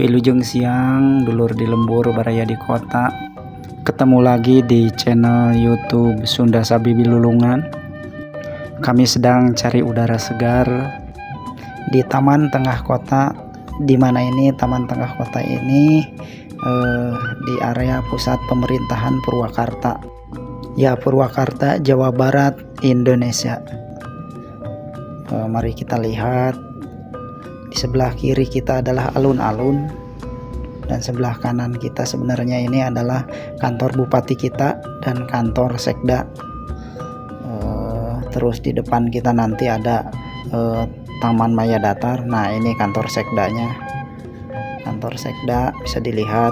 Wilujeng siang, dulur di lembur baraya di kota. Ketemu lagi di channel YouTube Sunda Sabibi Lulungan. Kami sedang cari udara segar di taman tengah kota. Di mana ini taman tengah kota ini di area pusat pemerintahan Purwakarta. Ya, Purwakarta, Jawa Barat, Indonesia. Mari kita lihat. Di sebelah kiri kita adalah alun-alun, dan sebelah kanan kita sebenarnya ini adalah kantor bupati kita dan kantor sekda. Terus di depan kita nanti ada Taman Maya Datar. Nah, ini kantor sekdanya. Kantor sekda bisa dilihat.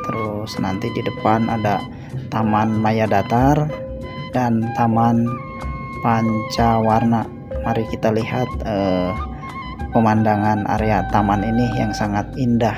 Terus nanti di depan ada Taman Maya Datar dan Taman Pancawarna. Mari kita lihat pemandangan area taman ini yang sangat indah.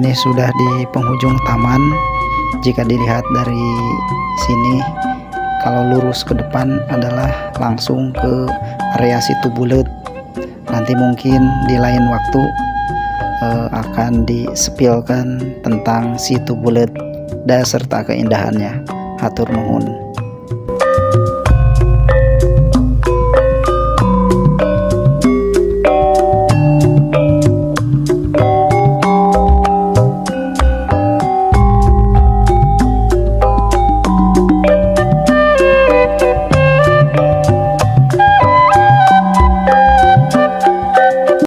ini sudah di penghujung taman. Jika dilihat dari sini, kalau lurus ke depan adalah langsung ke area Situ Bulet. Nanti mungkin di lain waktu akan disepilkan tentang Situ Bulet dan serta keindahannya. Hatur nuhun.